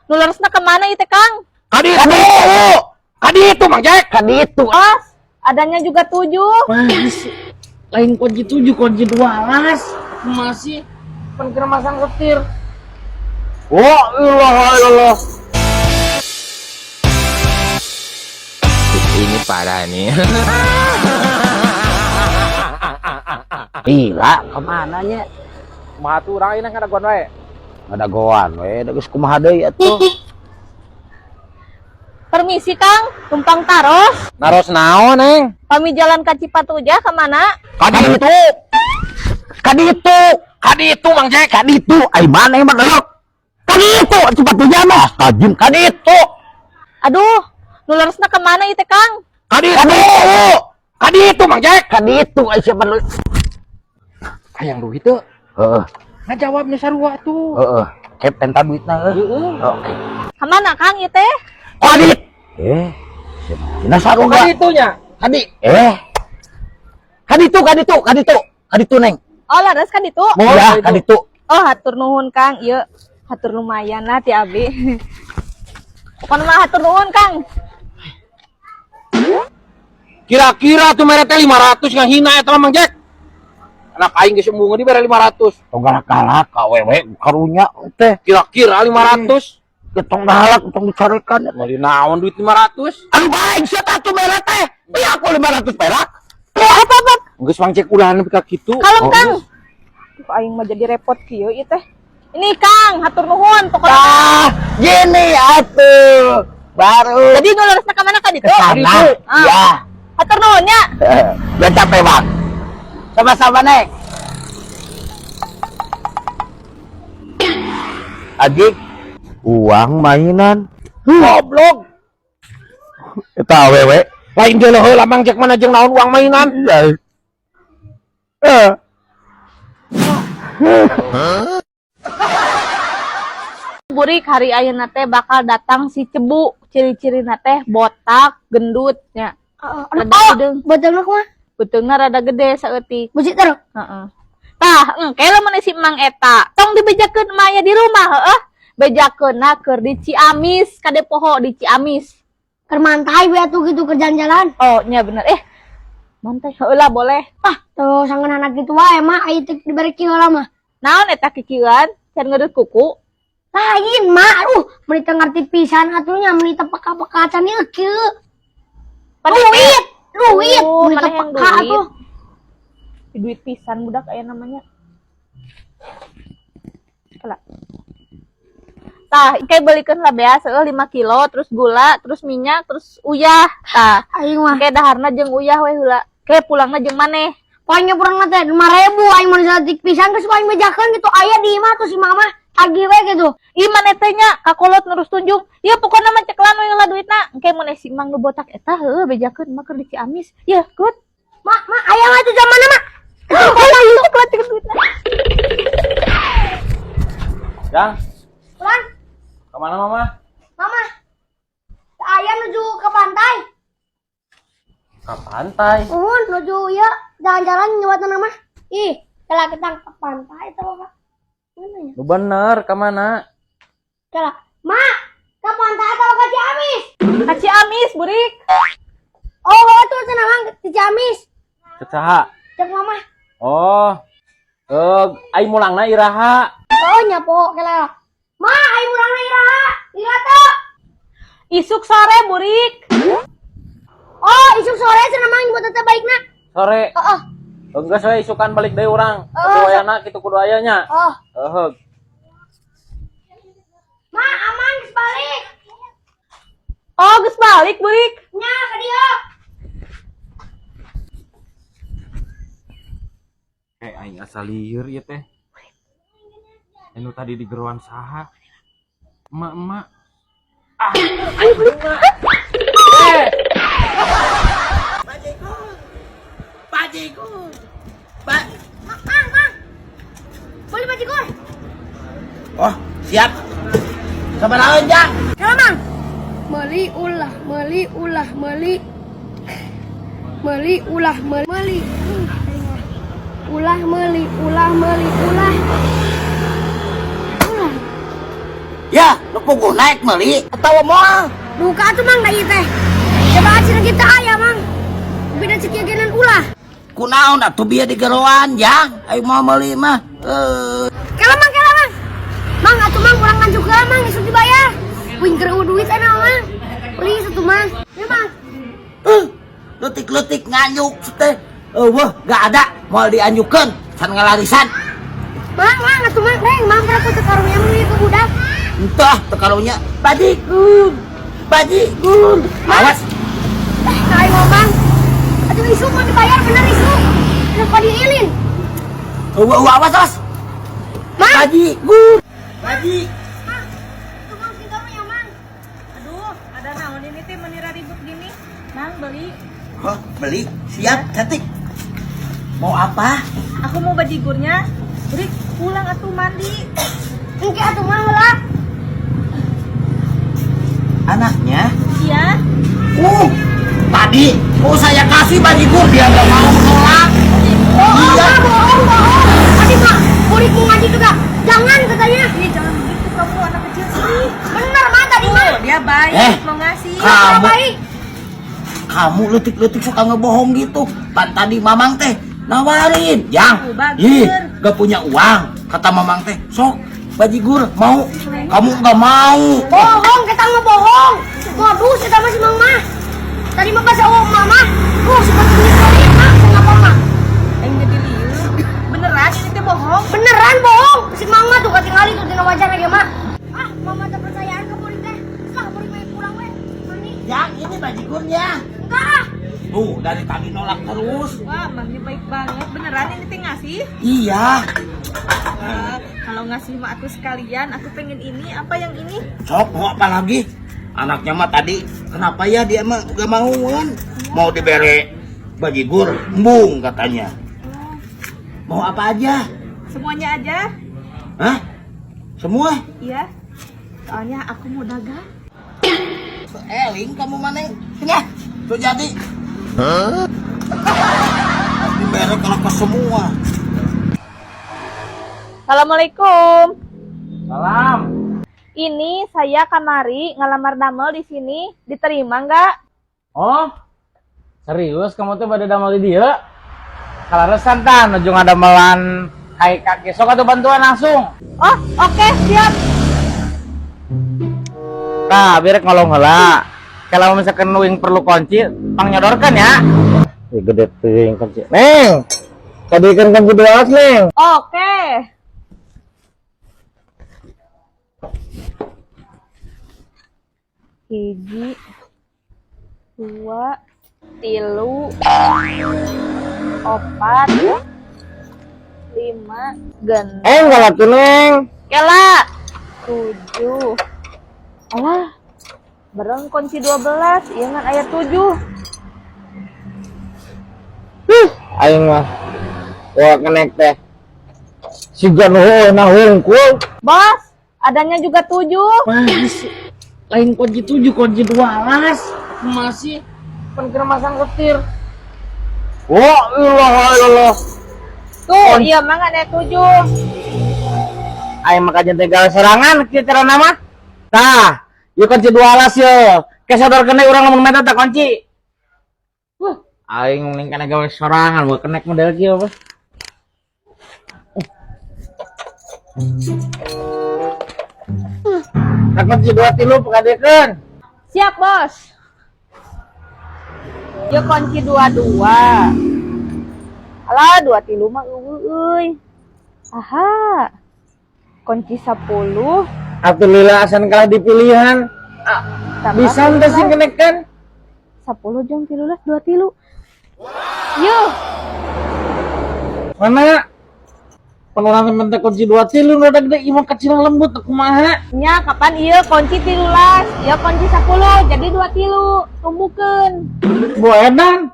Nularasna kemana itu Kang? Kadi itu Mang Jack. Kadi itu. As, adanya juga 7. Mas, lain kunci 7, kunci 12. Masih kira masang setir. Oh, ilah. Ini parah nih. Gila, kemananya? Kumaha tuh urang ini ngadaguan wae. Ngadagoan we, da geus kumaha deui atuh. Permisi Kang, tumpang taros. Naros naon, Neng? Kami jalan ke Cipatuja kemana? Kadi itu Mang Jack, kadi itu. Ai mana emang delok. Kadi itu cepatnya mah. Tajim kadi itu. Aduh, nularasna kemana itu Kang? Kadi itu Mang Jack. Kadi itu ai siapa lu? Hayang duit teu. Heeh. Ngajawabnya sarua tuh. Heeh. Penta duitna Heeh. Oke. Kemana Kang itu teh? Kadi. Cina sarua. Kadi itunya. Kadi. Kadi itu Neng. Oh, laras kan itu. Ya, kadi itu. Oh, hatur nuhun Kang. Ieu hatur lumayan lah ti abi. Pokoknya mah hatur nuhun Kang. Kira-kira tuh mere teh 500 ngahina eta Mang Jack. Anak aing geus embung di bare 500. Tong galak-galak ka wewe karunya teh. Kira-kira 500. Ketong galak tong dicarekan. Mau naon duit 500? Anu baik sia tatu mere teh. Pi aku 500 perak. Apa? Geus Mang Jack ulah nepi ka kitu. Kalem Kang. Duh, aing mah jadi repot kieu ieu teh. Ini Kang, hatur nuhun pokoknya. Gini atuh. Baru Jadi nularasna ka mana kan itu? kesana. Ya. Hatur nuhun nya. Udah capek bang. Sama-sama Neng. Adik, uang mainan. Goblok. Eta awewe. Lain geuleuh heula Mang Jack mana jeung naon uang mainan. Burik hari ayeuna teh bakal datang si Cebu. Ciri-cirina teh botak, gendutnya. Rada gedeng. Betul mah Beuteungna rada gede saeutik. musik terus. Heeh. Tah, engke lamun si Mang eta, tong dibejakeun maya di rumah heueuh. Bejakeunna keur di Ciamis, kade poho di Ciamis. Kermantai we atuh gitu ke jalan-jalan. Oh, nya bener. Mantai heula boleh. Tuh sangan anak gitu wae mah aya teh dibere kieu mah. Naon eta kikieuan? Can ngeureut kuku. Lain mah meuni teu ngarti pisan atunya meuni teu peka-peka can ieu kieu. Duit meuni teu Maneh yang peka atuh. Duit pisan budak aya namanya. Kala. Tah, kayak belikan lah bea seueuh 5 kilo, terus gula, terus minyak, terus uyah. Tah, Aing mah kayak daharna jeung uyah we heula. Kayak pulangna jeung maneh. poinnya purang teh 5.000 aing mun saeutik pisan geus aing bejakeun gitu aya di imah tuh si mama agih we gitu. Ieu maneh teh nya kakolot nurus tunjung. Ieu pokona mah ceklan we heula duitna. Engke mun si Mang nu botak eta heueuh bejakeun mah keur di Ciamis. Yeuh, good. Mak aya mah itu zaman mah. Pokona ieu ceklan cek duitna. Yang, Pulang, kemana Mama? mama. Aya nuju ke pantai. Ke pantai. Nuju ya jalan-jalan nyewatan mah. Ih, kala ketang ke pantai teh Pak. Mana ya? Lu bener, kemana? Kala, mak, ke pantai atau ke Ciamis? Ka Ciamis, burik. Oh, tuh cenah mang di Ciamis. Kecaha. Cek mama. Oh. Aing mulangna iraha. Oh, nyapo kala. Ma, aing urang iraha. Ira tuh. Isuk sore, burik. Oh, isuk sore cenah mang buat tetep baikna. Sore. Heeh. Geus we isukan balik deui urang. Oh, Atuh wayana kitu kudu aya nya. Oh, Heuh. ma, aman geus balik. Oh, geus balik, burik. Nya ka dieu. Aing asal lieur ieu teh. Anu tadi di geroan saha? Emak. Aing beunga. Mang. Beli bajigur. Oh, siap. Sabaraha aja. Kala mang. Meli ulah, meli. Ya, lu puguh naik meuli atawa moal. Buka tuh mang da ieu teh. Coba acil kita aya mang. Beda cekieugenan ulah. Kunaon atuh bieu digeroan, Jang? Ayo mau meuli mah. Kela mang. Mang atuh mang urang nganjuk heula mang geus dibayar. Wing keur duit cenah mang. Beli satu mang. Ya mang. Letik-letik nganyuk teh. Wah, gak ada. Mau dianjukeun, can ngalarisan. Mang atuh mang reng mang berapa teu karunya meuli ke budak. Entah tekarunya bajigur. Awas. Ayo mang. Atuh isu mau dibayar bener isu. Kenapa diilin? Awas. Mang. Bajigur. Tuh mang kita mah ya mang. Aduh, ada naon ini teh menira ribut gini. Mang beli. Hah, beli? Siap, cantik. Mau apa? Aku mau bajigurnya. Beri pulang atuh mandi. Engke atuh mang heula. Anaknya? Iya. Tadi saya kasih bajigur dia nggak mau menolak. Bohong. Tadi mah murid mau ngaji juga. Jangan katanya. Ih, jangan begitu kamu anak kecil sih. Bener mah tadi mah. Dia baik mau ngasih. Kamu- Baik. Kamu letik-letik suka ngebohong gitu. Kan tadi mamang teh nawarin, Jang. Bagus. Gak punya uang. Kata mamang teh, sok bajigur mau. Kamu nggak mau. Bohong, kita mah bohong. Modus kita masih mang mah. Tadi mah bahasa mama. Seperti ini kali mah, kenapa mah? Yang jadi liu. Beneran ini teh bohong. Beneran bohong. Si mang mah tuh ketinggalan tuh dina wajar lagi mah. Mama tak percayaan ke murid teh. Lah murid mah pulang we. Mani. Yang ini bajigurnya. Enggak. Tuh dari tadi nolak terus. Wah, mamnya baik banget. Beneran ini teh ngasih? Iya. Kalau ngasih mah aku sekalian, aku pengen ini, apa yang ini? Sok mau apa lagi? Anaknya mah tadi kenapa ya dia mah gak mau kan? Mau diberi bajigur, embung katanya. Mau apa aja? Semuanya aja? Hah? Semua? Iya. Soalnya aku mau dagang. Eling kamu mana? Sini ya. Tuh jadi. Diberi kalau ke semua. Assalamualaikum. Salam. Ini saya kamari ngelamar damel di sini, diterima nggak? Oh, serius kamu tuh pada damel di dia? Kalau santan, ujung ada melan hai kaki. Sok atuh bantuan langsung. Oh, oke, siap. Nah, biar ngolong heula. Kalau misalkan wing perlu kunci, pang nyodorkan ya. Gede tuh kunci. Neng, tadi kan kunci 12, Neng. Oke. Hiji, 2, 3, 4, 5, genep. Enggak tuh, Neng. Kela 7. Alah, bareng kunci 12, iya kan ayat 7. Aing mah. Wah, kenek teh. Sigan nah hungkul. Bos, adanya juga 7. Masih lain kunci 7, kunci 12. Masih kan kena masang setir. Wah, ilah. Tuh, iya mah ada 7. Aing makanya tegal serangan kita nama. Nah, yuk kunci 12 yo. Kesadar kena urang lamun meta tak kunci. Aing mending kana gawe sorangan gua kenek model kieu apa. Tak kunci 2 pagadekeun. Siap, Bos. Yuk kunci 22. Alah, 2 mah euy. Aha. Kunci 10. Alhamdulillah asan kalah di pilihan. Tambah Bisa teh sing kenek kan? 10 jeung 13, 2. Yuk. Mana? Penurangan mentek kunci 2 udah gede imah kecil lembut kumaha. Nya kapan ieu kunci 13, ieu kunci 10, jadi 2 tumbukeun. Bu edan.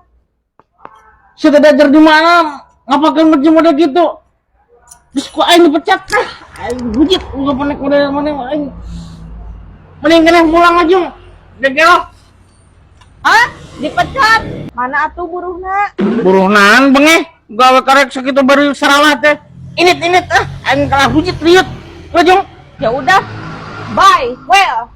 Sudah dajar di mana? Ngapakan macam model gitu? Terus kok aing dipecat kah? Aing bujit enggak panek model mana aing. Mending kena pulang aja. Degel. Ah, dipecat. Mana atuh buruhna? Buruhnan bengeh. Gawe karek sakitu baru saralah teh. Init aing kalah bujit liut. Lajung. Ya udah, Bye. Well.